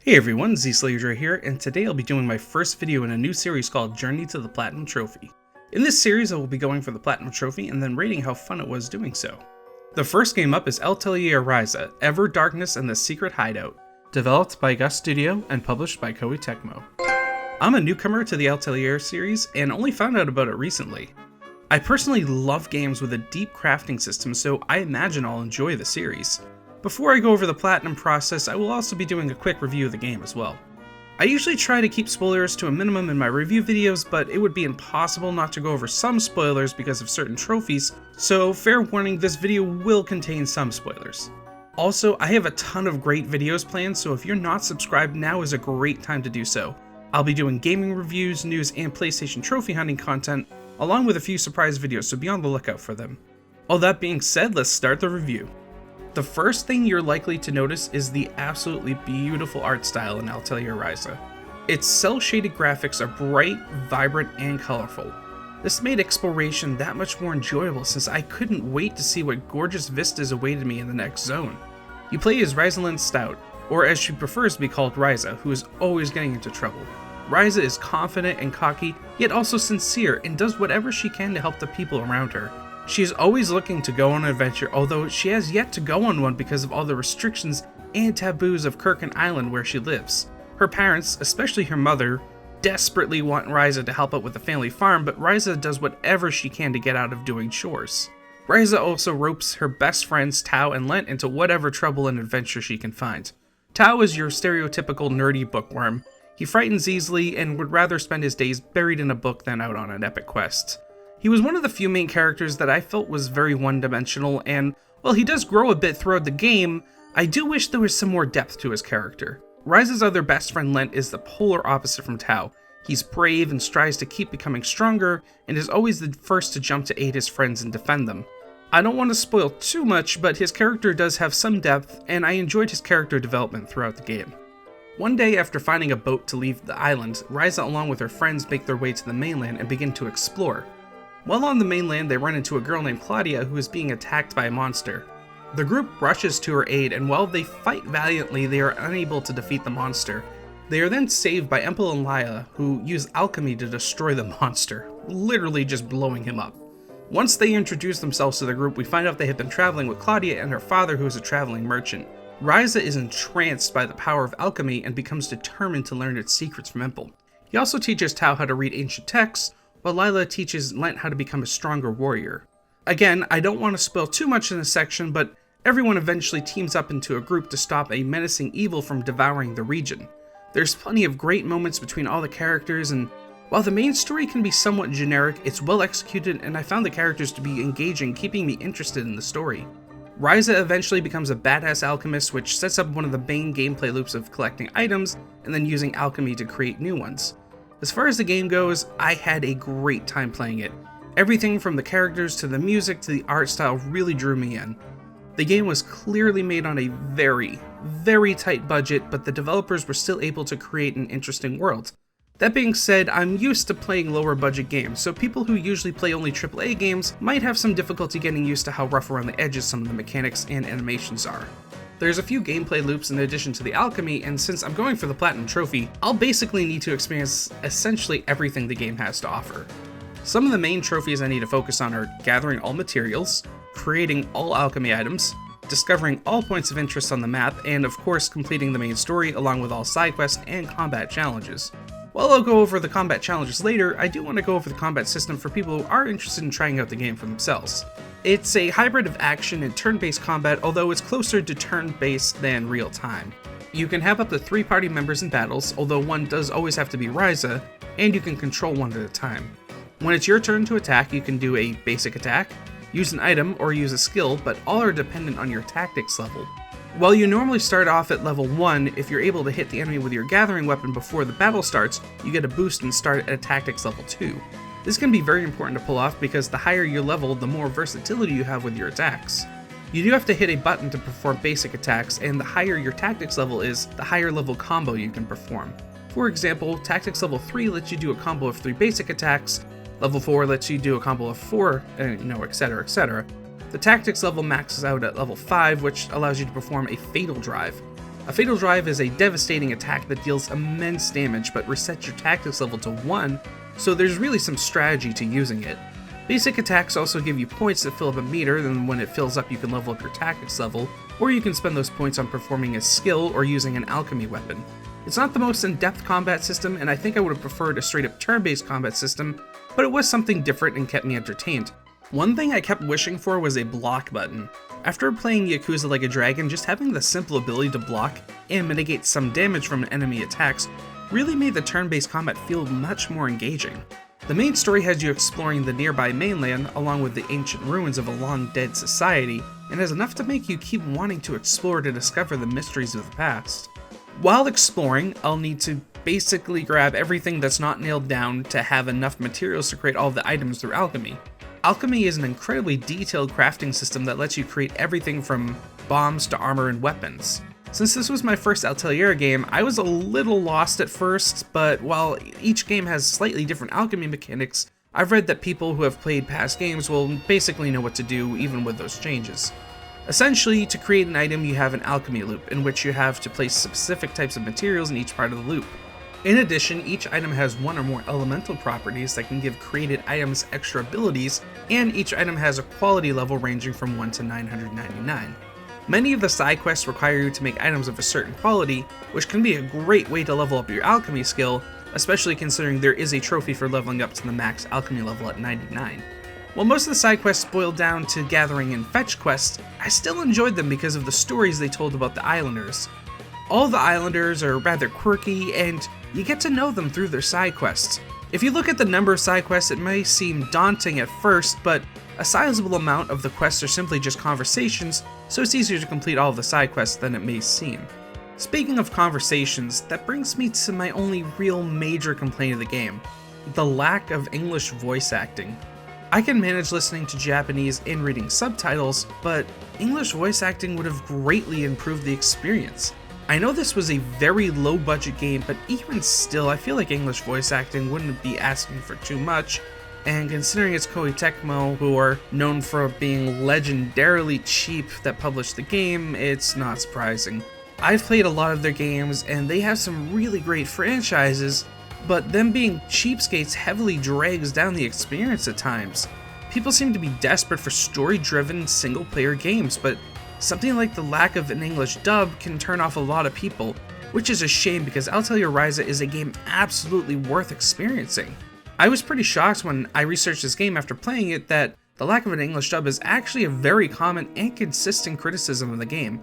Hey everyone, ZSlayerDre here, and today I'll be doing my first video in a new series called Journey to the Platinum Trophy. In this series I will be going for the Platinum Trophy and then rating how fun it was doing so. The first game up is Atelier Ryza, Darkness the Secret Hideout, developed by Gus Studio and published by Koei Tecmo. I'm a newcomer to the Atelier series and only found out about it recently. I personally love games with a deep crafting system, so I imagine I'll enjoy the series. Before I go over the platinum process, I will also be doing a quick review of the game as well. I usually try to keep spoilers to a minimum in my review videos, but it would be impossible not to go over some spoilers because of certain trophies, so fair warning, this video will contain some spoilers. Also, I have a ton of great videos planned, so if you're not subscribed, now is a great time to do so. I'll be doing gaming reviews, news, and PlayStation trophy hunting content, along with a few surprise videos, so be on the lookout for them. All that being said, let's start the review. The first thing you're likely to notice is the absolutely beautiful art style in Atelier Ryza. Its cel-shaded graphics are bright, vibrant, and colorful. This made exploration that much more enjoyable since I couldn't wait to see what gorgeous vistas awaited me in the next zone. You play as Rosalind Stout, or as she prefers to be called Ryza, who is always getting into trouble. Ryza is confident and cocky, yet also sincere, and does whatever she can to help the people around her. She is always looking to go on an adventure, although she has yet to go on one because of all the restrictions and taboos of Kirkin Island where she lives. Her parents, especially her mother, desperately want Ryza to help out with the family farm, but Ryza does whatever she can to get out of doing chores. Ryza also ropes her best friends Tao and Lent into whatever trouble and adventure she can find. Tao is your stereotypical nerdy bookworm. He frightens easily and would rather spend his days buried in a book than out on an epic quest. He was one of the few main characters that I felt was very one-dimensional, and while he does grow a bit throughout the game, I do wish there was some more depth to his character. Ryza's other best friend Lent is the polar opposite from Tao. He's brave and strives to keep becoming stronger, and is always the first to jump to aid his friends and defend them. I don't want to spoil too much, but his character does have some depth, and I enjoyed his character development throughout the game. One day after finding a boat to leave the island, Ryza along with her friends make their way to the mainland and begin to explore. While on the mainland, they run into a girl named Claudia who is being attacked by a monster. The group rushes to her aid, and while they fight valiantly, they are unable to defeat the monster. They are then saved by Empel and Lila, who use alchemy to destroy the monster, literally just blowing him up. Once they introduce themselves to the group, we find out they have been traveling with Claudia and her father, who is a traveling merchant. Ryza is entranced by the power of alchemy and becomes determined to learn its secrets from Empel. He also teaches Tao how to read ancient texts, while Lila teaches Lent how to become a stronger warrior. Again, I don't want to spoil too much in this section, but everyone eventually teams up into a group to stop a menacing evil from devouring the region. There's plenty of great moments between all the characters, and while the main story can be somewhat generic, it's well executed and I found the characters to be engaging, keeping me interested in the story. Ryza eventually becomes a badass alchemist, which sets up one of the main gameplay loops of collecting items and then using alchemy to create new ones. As far as the game goes, I had a great time playing it. Everything from the characters to the music to the art style really drew me in. The game was clearly made on a very, very tight budget, but the developers were still able to create an interesting world. That being said, I'm used to playing lower budget games, so people who usually play only AAA games might have some difficulty getting used to how rough around the edges some of the mechanics and animations are. There's a few gameplay loops in addition to the alchemy, and since I'm going for the Platinum Trophy, I'll basically need to experience essentially everything the game has to offer. Some of the main trophies I need to focus on are gathering all materials, creating all alchemy items, discovering all points of interest on the map, and of course completing the main story along with all side quests and combat challenges. While I'll go over the combat challenges later, I do want to go over the combat system for people who are interested in trying out the game for themselves. It's a hybrid of action and turn-based combat, although it's closer to turn-based than real-time. You can have up to 3 party members in battles, although one does always have to be Ryza, and you can control one at a time. When it's your turn to attack, you can do a basic attack, use an item, or use a skill, but all are dependent on your tactics level. While you normally start off at level 1, if you're able to hit the enemy with your gathering weapon before the battle starts, you get a boost and start at tactics level 2. This can be very important to pull off because the higher your level, the more versatility you have with your attacks. You do have to hit a button to perform basic attacks, and the higher your tactics level is, the higher level combo you can perform. For example, tactics level 3 lets you do a combo of 3 basic attacks, level 4 lets you do a combo of 4, etc, etc. The tactics level maxes out at level 5, which allows you to perform a fatal drive. A Fatal Drive is a devastating attack that deals immense damage but resets your tactics level to 1, so there's really some strategy to using it. Basic attacks also give you points that fill up a meter, then when it fills up you can level up your tactics level, or you can spend those points on performing a skill or using an alchemy weapon. It's not the most in-depth combat system, and I think I would have preferred a straight-up turn-based combat system, but it was something different and kept me entertained. One thing I kept wishing for was a block button. After playing Yakuza Like a Dragon, just having the simple ability to block and mitigate some damage from enemy attacks really made the turn-based combat feel much more engaging. The main story has you exploring the nearby mainland along with the ancient ruins of a long-dead society, and has enough to make you keep wanting to explore to discover the mysteries of the past. While exploring, I'll need to basically grab everything that's not nailed down to have enough materials to create all of the items through alchemy. Alchemy is an incredibly detailed crafting system that lets you create everything from bombs to armor and weapons. Since this was my first Atelier game, I was a little lost at first, but while each game has slightly different alchemy mechanics, I've read that people who have played past games will basically know what to do even with those changes. Essentially, to create an item you have an alchemy loop, in which you have to place specific types of materials in each part of the loop. In addition, each item has one or more elemental properties that can give created items extra abilities, and each item has a quality level ranging from 1 to 999. Many of the side quests require you to make items of a certain quality, which can be a great way to level up your alchemy skill, especially considering there is a trophy for leveling up to the max alchemy level at 99. While most of the side quests boiled down to gathering and fetch quests, I still enjoyed them because of the stories they told about the islanders. All the islanders are rather quirky, and you get to know them through their side quests. If you look at the number of side quests, it may seem daunting at first, but a sizable amount of the quests are simply just conversations, so it's easier to complete all of the side quests than it may seem. Speaking of conversations, that brings me to my only real major complaint of the game: the lack of English voice acting. I can manage listening to Japanese and reading subtitles, but English voice acting would have greatly improved the experience. I know this was a very low budget game, but even still, I feel like English voice acting wouldn't be asking for too much, and considering it's Koei Tecmo, who are known for being legendarily cheap that published the game, it's not surprising. I've played a lot of their games, and they have some really great franchises, but them being cheapskates heavily drags down the experience at times. People seem to be desperate for story-driven single-player games, but something like the lack of an English dub can turn off a lot of people, which is a shame because Atelier Ryza is a game absolutely worth experiencing. I was pretty shocked when I researched this game after playing it that the lack of an English dub is actually a very common and consistent criticism of the game.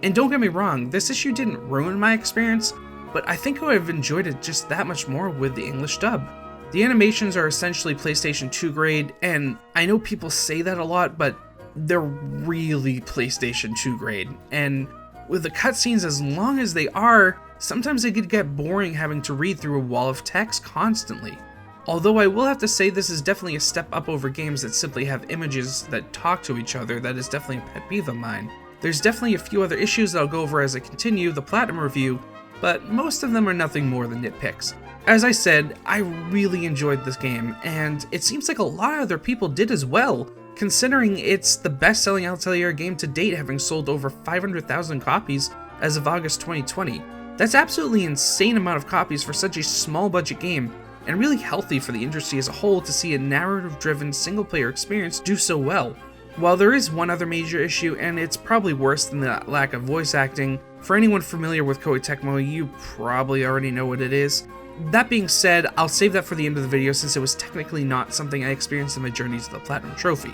And don't get me wrong, this issue didn't ruin my experience, but I think I would have enjoyed it just that much more with the English dub. The animations are essentially PlayStation 2 grade, and I know people say that a lot, but they're really PlayStation 2 grade. And with the cutscenes as long as they are, sometimes it could get boring having to read through a wall of text constantly. Although I will have to say this is definitely a step up over games that simply have images that talk to each other. That is definitely a pet peeve of mine. There's definitely a few other issues that I'll go over as I continue the Platinum review, but most of them are nothing more than nitpicks. As I said, I really enjoyed this game, and it seems like a lot of other people did as well, considering it's the best-selling Atelier game to date, having sold over 500,000 copies as of August 2020. That's absolutely insane amount of copies for such a small budget game, and really healthy for the industry as a whole to see a narrative-driven single-player experience do so well. While there is one other major issue, and it's probably worse than the lack of voice acting, for anyone familiar with Koei Tecmo, you probably already know what it is. That being said, I'll save that for the end of the video since it was technically not something I experienced in my journey to the Platinum Trophy.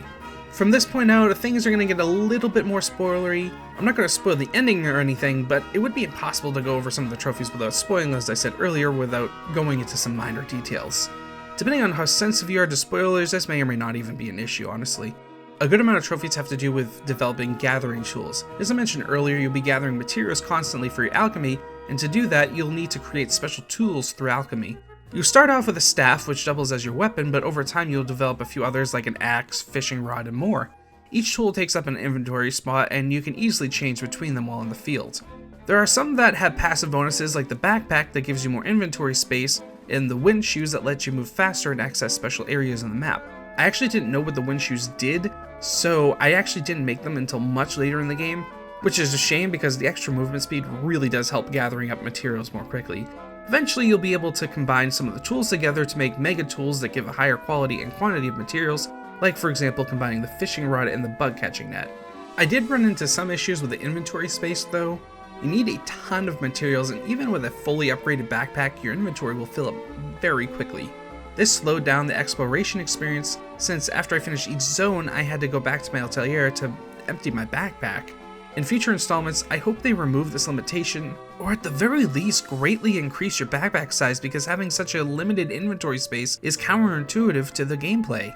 From this point out, things are going to get a little bit more spoilery. I'm not going to spoil the ending or anything, but it would be impossible to go over some of the trophies without spoiling, as I said earlier, without going into some minor details. Depending on how sensitive you are to spoilers, this may or may not even be an issue, honestly. A good amount of trophies have to do with developing gathering tools. As I mentioned earlier, you'll be gathering materials constantly for your alchemy, and to do that, you'll need to create special tools through alchemy. You start off with a staff, which doubles as your weapon, but over time you'll develop a few others like an axe, fishing rod, and more. Each tool takes up an inventory spot, and you can easily change between them while in the field. There are some that have passive bonuses like the backpack that gives you more inventory space, and the wind shoes that let you move faster and access special areas on the map. I actually didn't know what the wind shoes did, so I actually didn't make them until much later in the game. which is a shame because the extra movement speed really does help gathering up materials more quickly. Eventually you'll be able to combine some of the tools together to make mega tools that give a higher quality and quantity of materials, like for example combining the fishing rod and the bug catching net. I did run into some issues with the inventory space though. You need a ton of materials, and even with a fully upgraded backpack, your inventory will fill up very quickly. This slowed down the exploration experience, since after I finished each zone I had to go back to my atelier to empty my backpack. In future installments, I hope they remove this limitation, or at the very least greatly increase your backpack size, because having such a limited inventory space is counterintuitive to the gameplay.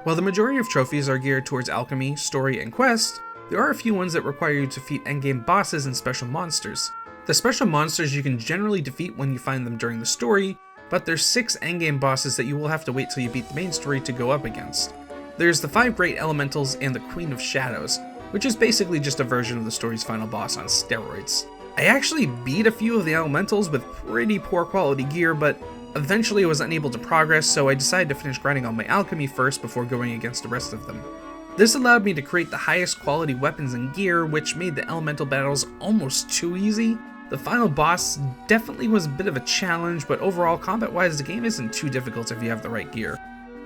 While the majority of trophies are geared towards alchemy, story, and quest, there are a few ones that require you to defeat endgame bosses and special monsters. The special monsters you can generally defeat when you find them during the story, but there's 6 endgame bosses that you will have to wait till you beat the main story to go up against. There's the 5 Great Elementals and the Queen of Shadows, which is basically just a version of the story's final boss on steroids. I actually beat a few of the elementals with pretty poor quality gear, but eventually I was unable to progress, so I decided to finish grinding on my alchemy first before going against the rest of them. This allowed me to create the highest quality weapons and gear, which made the elemental battles almost too easy. The final boss definitely was a bit of a challenge, but overall combat-wise the game isn't too difficult if you have the right gear.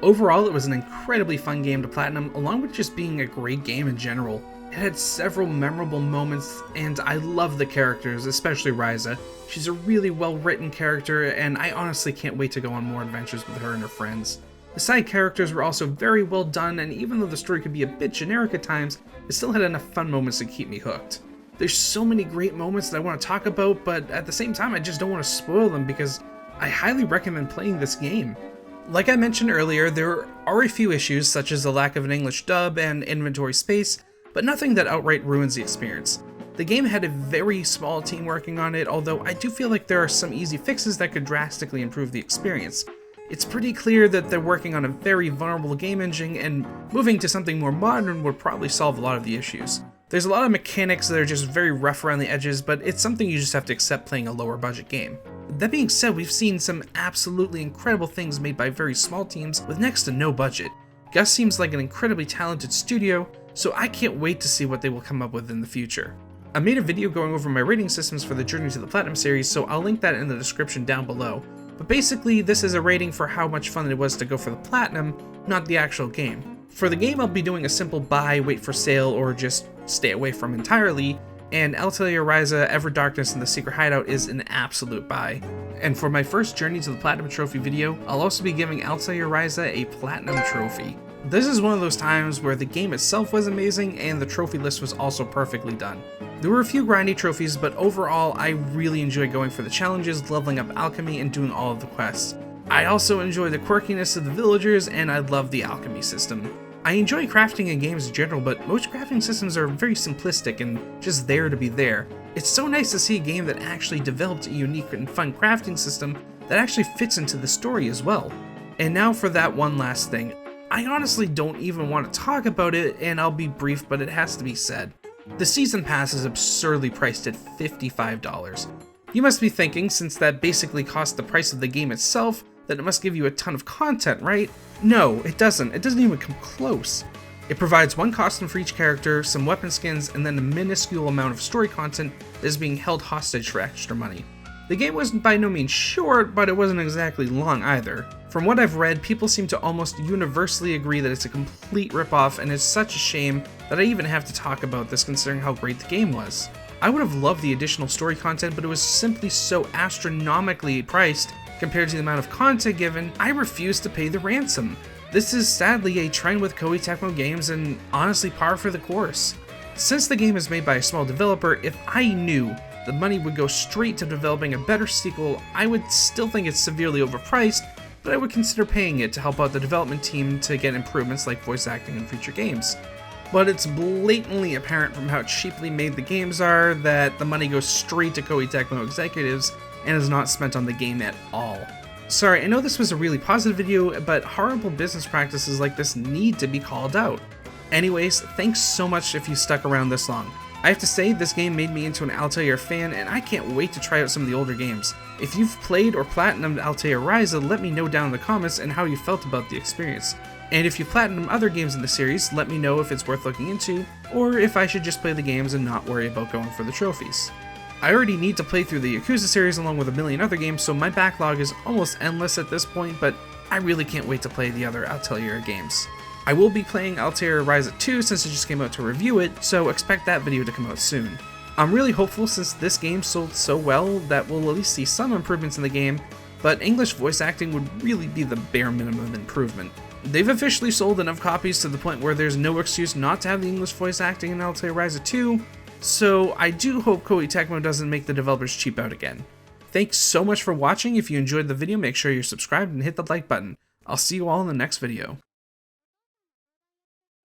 Overall, it was an incredibly fun game to platinum, along with just being a great game in general. It had several memorable moments, and I love the characters, especially Ryza. She's a really well-written character, and I honestly can't wait to go on more adventures with her and her friends. The side characters were also very well done, and even though the story could be a bit generic at times, it still had enough fun moments to keep me hooked. There's so many great moments that I want to talk about, but at the same time I just don't want to spoil them because I highly recommend playing this game. Like I mentioned earlier, there are a few issues such as the lack of an English dub and inventory space, but nothing that outright ruins the experience. The game had a very small team working on it, although I do feel like there are some easy fixes that could drastically improve the experience. It's pretty clear that they're working on a very vulnerable game engine, and moving to something more modern would probably solve a lot of the issues. There's a lot of mechanics that are just very rough around the edges, but it's something you just have to accept playing a lower budget game. That being said, we've seen some absolutely incredible things made by very small teams with next to no budget. Gus seems like an incredibly talented studio, so I can't wait to see what they will come up with in the future. I made a video going over my rating systems for the Journey to the Platinum series, so I'll link that in the description down below. But basically, this is a rating for how much fun it was to go for the Platinum, not the actual game. For the game, I'll be doing a simple buy, wait for sale, or just stay away from entirely, and Atelier Ryza, Ever Darkness and the Secret Hideout is an absolute buy. And for my first Journey to the Platinum Trophy video, I'll also be giving Atelier Ryza a Platinum Trophy. This is one of those times where the game itself was amazing and the trophy list was also perfectly done. There were a few grindy trophies, but overall I really enjoyed going for the challenges, leveling up alchemy, and doing all of the quests. I also enjoy the quirkiness of the villagers, and I love the alchemy system. I enjoy crafting in games in general, but most crafting systems are very simplistic and just there to be there. It's so nice to see a game that actually developed a unique and fun crafting system that actually fits into the story as well. And now for that one last thing. I honestly don't even want to talk about it, and I'll be brief, but it has to be said. The Season Pass is absurdly priced at $55. You must be thinking, since that basically costs the price of the game itself, that it must give you a ton of content, right? No, it doesn't. It doesn't even come close. It provides one costume for each character, some weapon skins, and then a minuscule amount of story content that is being held hostage for extra money. The game wasn't by no means short, but it wasn't exactly long either. From what I've read, people seem to almost universally agree that it's a complete ripoff, and it's such a shame that I even have to talk about this considering how great the game was. I would have loved the additional story content, but it was simply so astronomically priced compared to the amount of content given, I refused to pay the ransom. This is sadly a trend with Koei Tecmo games and honestly par for the course. Since the game is made by a small developer, if I knew the money would go straight to developing a better sequel, I would still think it's severely overpriced, but I would consider paying it to help out the development team to get improvements like voice acting in future games. But it's blatantly apparent from how cheaply made the games are that the money goes straight to Koei Tecmo executives and is not spent on the game at all. Sorry, I know this was a really positive video, but horrible business practices like this need to be called out. Anyways, thanks so much if you stuck around this long. I have to say, this game made me into an Altair fan, and I can't wait to try out some of the older games. If you've played or platinumed Atelier Ryza, let me know down in the comments and how you felt about the experience. And if you platinum other games in the series, let me know if it's worth looking into, or if I should just play the games and not worry about going for the trophies. I already need to play through the Yakuza series along with a million other games, so my backlog is almost endless at this point, but I really can't wait to play the other Atelier games. I will be playing Atelier Ryza 2 since it just came out to review it, so expect that video to come out soon. I'm really hopeful since this game sold so well that we'll at least see some improvements in the game, but English voice acting would really be the bare minimum improvement. They've officially sold enough copies to the point where there's no excuse not to have the English voice acting in Atelier Ryza 2, so I do hope Koei Tecmo doesn't make the developers cheap out again. Thanks so much for watching. If you enjoyed the video, make sure you're subscribed and hit the like button. I'll see you all in the next video.